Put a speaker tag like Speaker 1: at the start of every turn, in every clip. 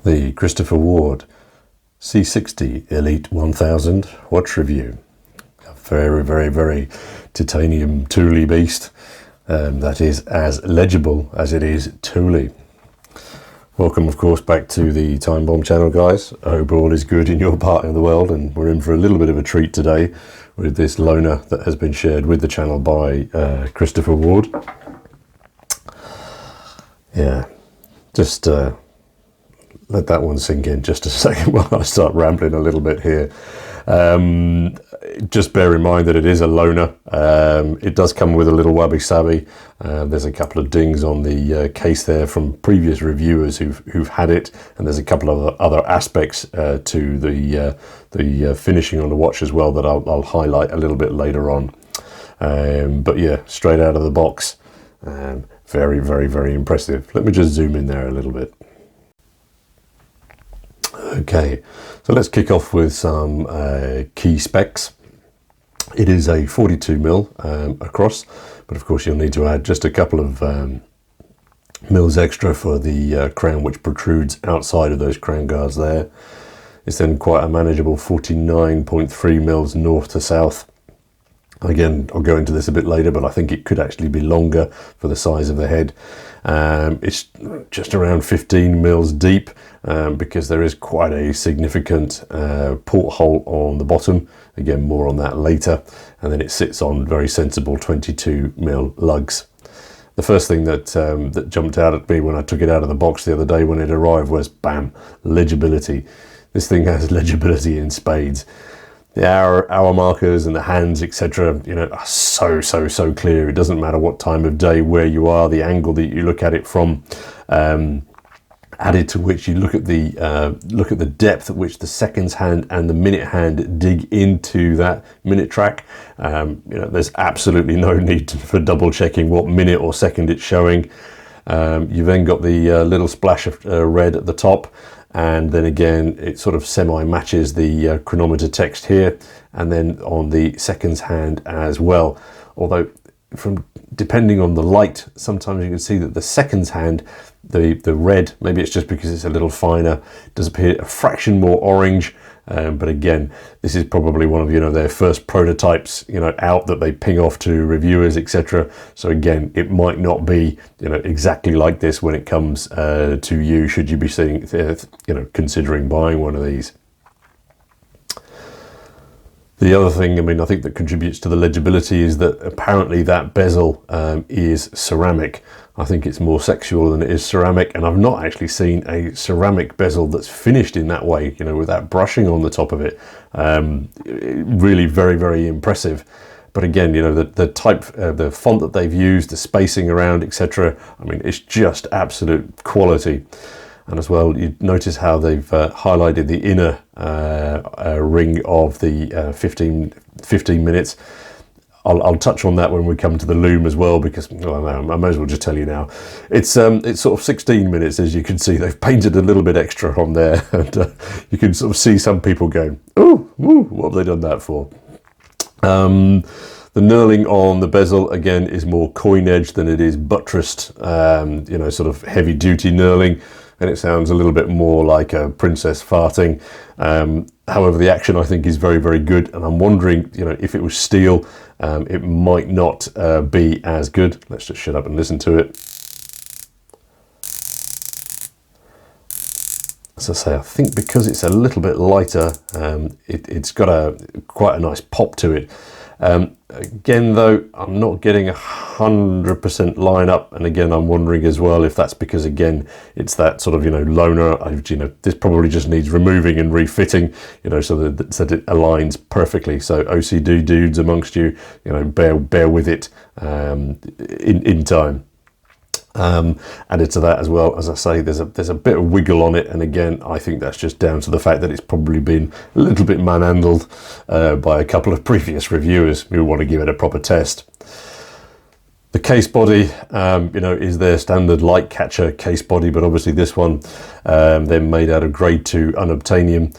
Speaker 1: The Christopher Ward C60 ELITE 1000 watch review. A very titanium tooly beast that is as legible as it is tooly. Welcome, of course, back to the Time Bomb channel, guys. I hope all is good in your part of the world, and we're in for a little bit of a treat today with this loaner that has been shared with the channel by Christopher Ward. Yeah, just let that one sink in just a second while I start rambling a little bit here. Just bear in mind that it is a loaner. It does come with a little wabi-sabi. There's a couple of dings on the case there from previous reviewers who've had it, and there's a couple of other aspects to the finishing on the watch as well that I'll highlight a little bit later on. But yeah, straight out of the box, very impressive. Let me just zoom in there a little bit. Okay, so let's kick off with some key specs. It is a 42mm across, but of course you'll need to add just a couple of mils extra for the crown, which protrudes outside of those crown guards there. It's then quite a manageable 49.3mm north to south. Again, I'll go into this a bit later, but I think it could actually be longer for the size of the head. It's just around 15mm deep because there is quite a significant porthole on the bottom. Again, more on that later. And then it sits on very sensible 22mm lugs. The first thing that that jumped out at me when I took it out of the box the other day when it arrived was, bam, legibility. This thing has legibility in spades. The hour markers and the hands, etc., you know, are so clear. It doesn't matter what time of day, where you are, the angle that you look at it from. Added to which you look at the depth at which the seconds hand and the minute hand dig into that minute track. You know, there's absolutely no need for double checking what minute or second it's showing. You've then got the little splash of red at the top. And then again, it sort of semi-matches the chronometer text here, and then on the seconds hand as well. Although, depending on the light, sometimes you can see that the seconds hand, the red, maybe it's just because it's a little finer, does appear a fraction more orange. But again, this is probably one of their first prototypes out that they ping off to reviewers, etc. So again, it might not be exactly like this when it comes to you, should you be seeing considering buying one of these. The other thing, I think that contributes to the legibility is that apparently that bezel is ceramic. I think it's more sexual than it is ceramic, and I've not actually seen a ceramic bezel that's finished in that way, with that brushing on the top of it. Really very impressive. But again, the type, the font that they've used, the spacing around, etc. It's just absolute quality. And as well, you notice how they've highlighted the inner ring of the 15 minutes. I'll touch on that when we come to the loom as well, because I may as well just tell you now. It's sort of 16 minutes, as you can see. They've painted a little bit extra on there, and you can sort of see some people going, "Oh, what have they done that for?" The knurling on the bezel again is more coin edge than it is buttressed, sort of heavy duty knurling. And it sounds a little bit more like a princess farting. However, the action I think is very good, and I'm wondering, if it was steel, it might not be as good. Let's just shut up and listen to it. As I say, I think because it's a little bit lighter, it's got quite a nice pop to it. Again, though, I'm not getting 100% line up, and again, I'm wondering as well if that's because, again, it's that sort of loaner. This probably just needs removing and refitting, so that it aligns perfectly. So OCD dudes amongst you, bear with it in time. Added to that as well, as I say, there's a bit of wiggle on it, and again, I think that's just down to the fact that it's probably been a little bit manhandled by a couple of previous reviewers who want to give it a proper test. The case body, is their standard light catcher case body, but obviously this one, they're made out of grade 2 unobtainium.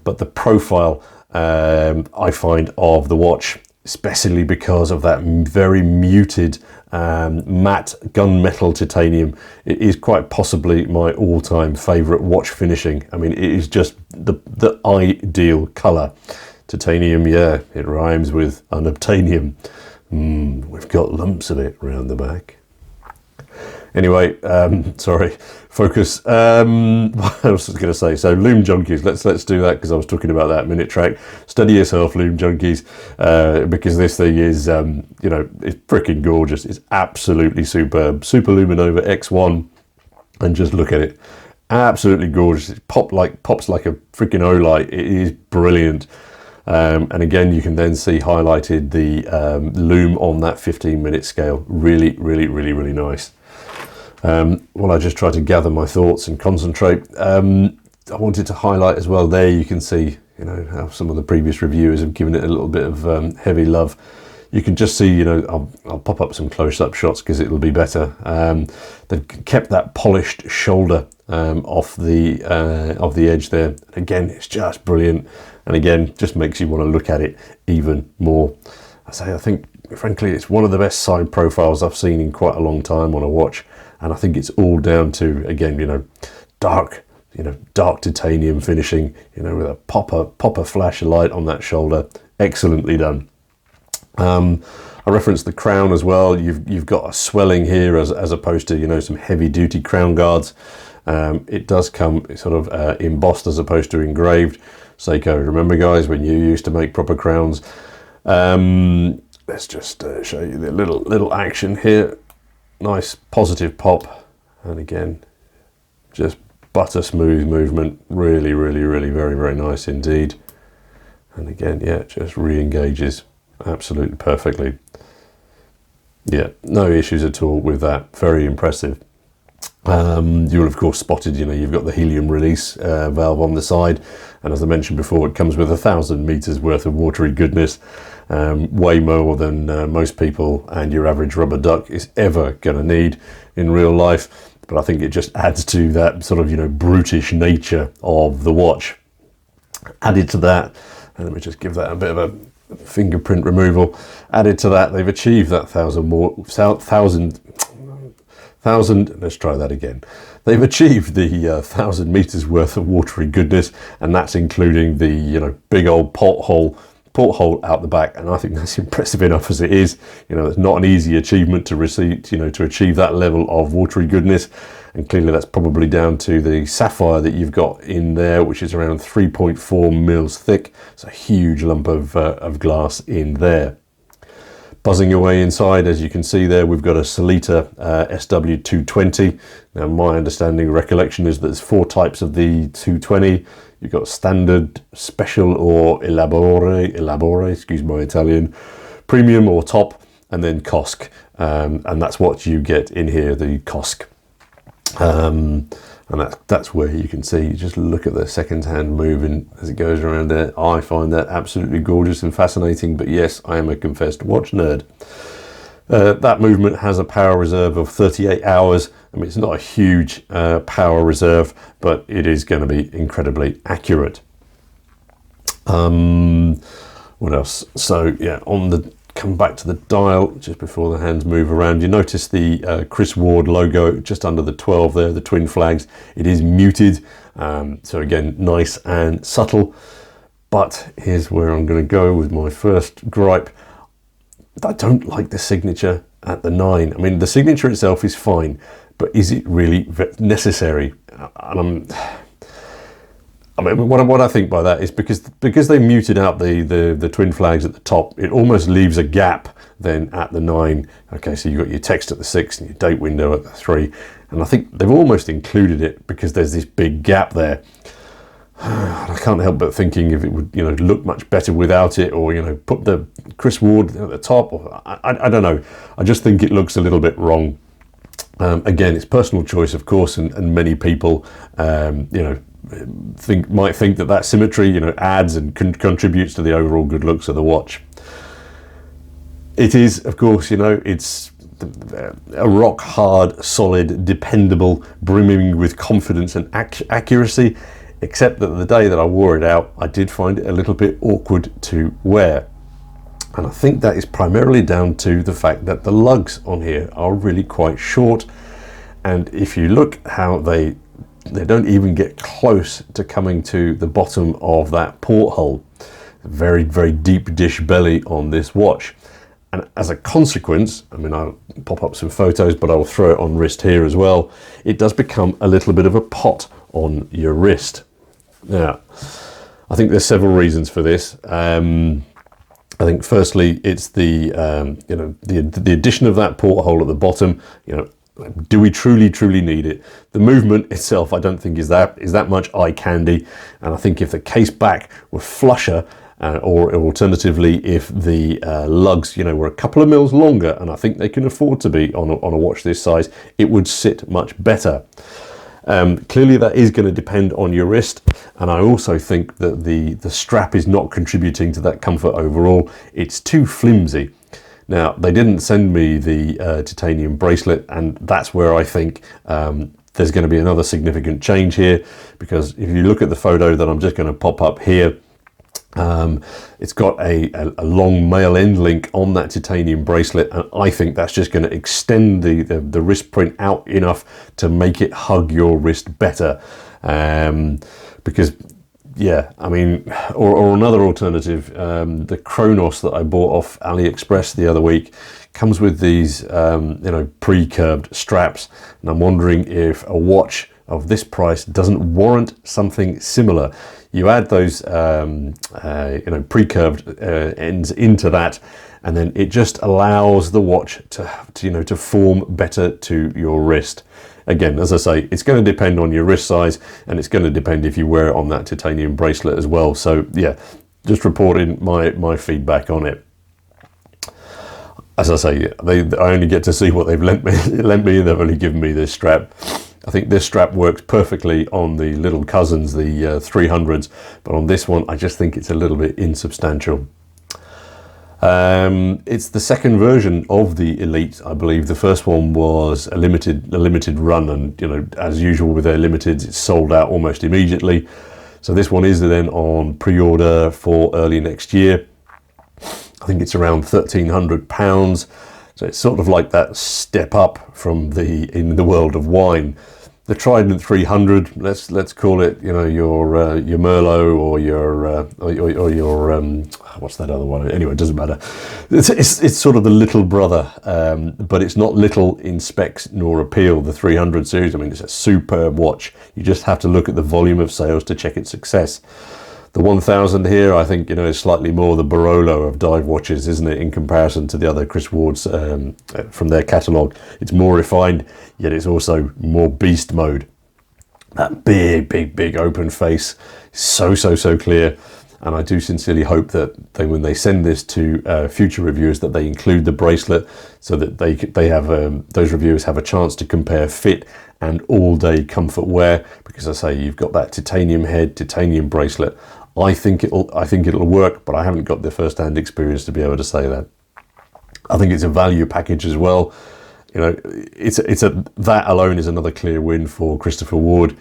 Speaker 1: But the profile I find of the watch especially because of that very muted matte gunmetal titanium. It is quite possibly my all-time favorite watch finishing. I mean, it is just the ideal color. Titanium, yeah, it rhymes with unobtainium. We've got lumps of it around the back. Anyway, sorry, focus. What else was I going to say? So Lume Junkies, let's do that, because I was talking about that minute track. Study yourself, Lume Junkies, because this thing is, you know, it's freaking gorgeous. It's absolutely superb. Super Luminova X1, and just look at it. Absolutely gorgeous. It pops like a freaking Olight. It is brilliant. And again, you can then see highlighted the lume on that 15-minute scale. Really, really, really, really nice. While I just try to gather my thoughts and concentrate, I wanted to highlight as well, there you can see, you know, how some of the previous reviewers have given it a little bit of heavy love. You can just see, you know, I'll pop up some close-up shots because it'll be better. They've kept that polished shoulder off the edge there. Again, it's just brilliant, and again, just makes you want to look at it even more. I think, frankly, it's one of the best side profiles I've seen in quite a long time on a watch. And I think it's all down to, again, you know, dark titanium finishing, you know, with a popper flash of light on that shoulder. Excellently done. I referenced the crown as well. You've got a swelling here as opposed to, you know, some heavy duty crown guards. It does come sort of embossed as opposed to engraved. Seiko, remember guys, when you used to make proper crowns. Let's just show you the little action here. Nice positive pop, and again, just butter smooth movement. Really, really, really, very, very nice indeed. And again, yeah, just re-engages absolutely perfectly. Yeah, no issues at all with that. Very impressive. You'll of course spotted, you know, you've got the helium release valve on the side, and as I mentioned before, it comes with 1,000 meters worth of watery goodness. Way more than most people and your average rubber duck is ever going to need in real life. But I think it just adds to that sort of, you know, brutish nature of the watch. Added to that, and let me just give that a bit of a fingerprint removal. Added to that, they've achieved that 1,000. Let's try that again. They've achieved the 1,000 meters worth of watery goodness, and that's including the, you know, big old porthole out the back, and I think that's impressive enough as it is. You know, it's not an easy achievement to receive, you know, to achieve that level of watery goodness, and clearly that's probably down to the sapphire that you've got in there, which is around 3.4 mils thick. It's a huge lump of glass in there. Buzzing away inside, as you can see there, we've got a Solita SW220. Now, my understanding, recollection is that there's 4 types of the 220. You've got standard, special, or elabore, excuse my Italian, premium or top, and then COSC. And that's what you get in here, the COSC. And that's where you can see, just look at the second hand moving as it goes around there. I find that absolutely gorgeous and fascinating, but yes, I am a confessed watch nerd. That movement has a power reserve of 38 hours. I mean, it's not a huge power reserve, but it is going to be incredibly accurate. What else? So yeah, come back to the dial just before the hands move around. You notice the Chris Ward logo just under the 12 there, the twin flags. It is muted, so again, nice and subtle. But here's where I'm going to go with my first gripe. I don't like the signature at the 9. I mean, the signature itself is fine, but is it really necessary? And what I think by that is because they muted out the twin flags at the top, it almost leaves a gap then at the 9. Okay, so you've got your text at the 6 and your date window at the 3, and I think they've almost included it because there's this big gap there. I can't help but thinking if it would, you know, look much better without it, or, you know, put the Chris Ward at the top, or I don't know. I just think it looks a little bit wrong. Again, it's personal choice, of course, and many people, you know, might think that symmetry, you know, adds and contributes to the overall good looks of the watch. It is, of course, you know, it's a rock hard, solid, dependable, brimming with confidence and accuracy. Except that the day that I wore it out, I did find it a little bit awkward to wear. And I think that is primarily down to the fact that the lugs on here are really quite short. And if you look how they don't even get close to coming to the bottom of that porthole. Very, very deep dish belly on this watch. And as a consequence, I mean, I'll pop up some photos, but I will throw it on wrist here as well. It does become a little bit of a pot on your wrist. Now, I think there's several reasons for this. I think firstly, it's the the addition of that porthole at the bottom. Do we truly need it? The movement itself, I don't think is that much eye candy. And I think if the case back were flusher, or alternatively, if the lugs, were a couple of mils longer, and I think they can afford to be on a watch this size, it would sit much better. Clearly that is going to depend on your wrist, and I also think that the strap is not contributing to that comfort overall. It's too flimsy. Now, they didn't send me the titanium bracelet, and that's where I think there's going to be another significant change here, because if you look at the photo that I'm just going to pop up here, it's got a long male end link on that titanium bracelet, and I think that's just going to extend the wrist print out enough to make it hug your wrist better. Because yeah, I mean, or another alternative, the Chronos that I bought off AliExpress the other week comes with these pre-curved straps, and I'm wondering if a watch of this price doesn't warrant something similar. You add those pre-curved ends into that, and then it just allows the watch to form better to your wrist. Again, as I say, it's going to depend on your wrist size, and it's going to depend if you wear it on that titanium bracelet as well. So yeah, just reporting my feedback on it. As I say, I only get to see what they've lent me, and they've only given me this strap. I think this strap works perfectly on the little cousins, the 300s, but on this one, I just think it's a little bit insubstantial. It's the second version of the Elite, I believe. The first one was a limited run, and as usual with their limiteds, it's sold out almost immediately. So this one is then on pre-order for early next year. I think it's around £1,300. So it's sort of like that step up from in the world of wine. The Trident 300, let's call it, your Merlot or your what's that other one? Anyway, it doesn't matter. It's sort of the little brother, but it's not little in specs nor appeal. The 300 series, I mean, it's a superb watch. You just have to look at the volume of sales to check its success. The 1000 here, I think, is slightly more the Barolo of dive watches, isn't it, in comparison to the other Chris Ward's from their catalogue. It's more refined, yet it's also more beast mode. That big open face, so clear. And I do sincerely hope that when they send this to future reviewers, that they include the bracelet, so that they have those reviewers have a chance to compare fit and all-day comfort wear. Because I say, you've got that titanium head, titanium bracelet. I think it'll work, but I haven't got the first-hand experience to be able to say that. I think it's a value package as well. That alone is another clear win for Christopher Ward.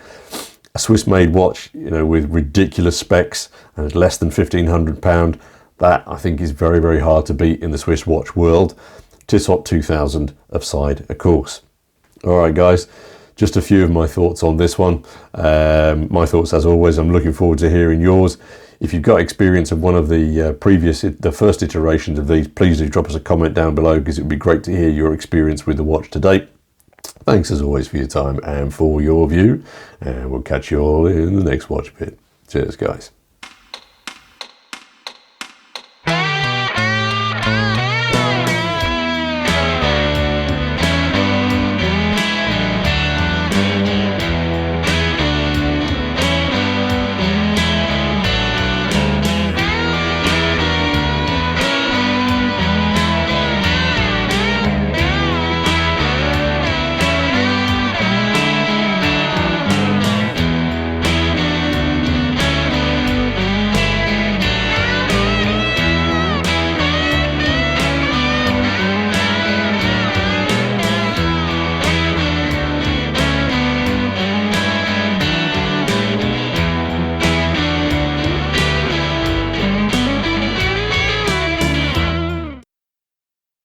Speaker 1: A Swiss-made watch, with ridiculous specs and less than £1,500. That I think is very, very hard to beat in the Swiss watch world. Tissot 2000 aside, of course. All right, guys. Just a few of my thoughts on this one. My thoughts, as always. I'm looking forward to hearing yours. If you've got experience of one of the first iterations of these, please do drop us a comment down below, because it would be great to hear your experience with the watch to date. Thanks as always for your time and for your view, and we'll catch you all in the next watch bit. Cheers, guys.